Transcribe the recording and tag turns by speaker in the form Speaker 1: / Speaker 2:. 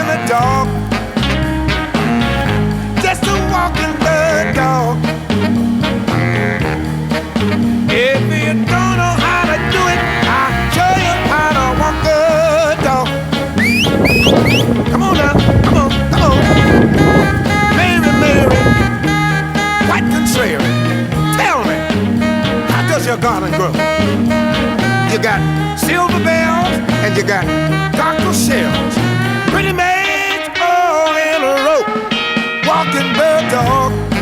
Speaker 1: a dog, just a walking bird dog. If you don't know how to do it, I'll show you how to walk a dog. Come on now, come on, come on. Mary, Mary, quite contrary. Tell me, how does your garden grow? You got silver bells and you got cockle shells. Pretty maids all in a row, walking bird dog.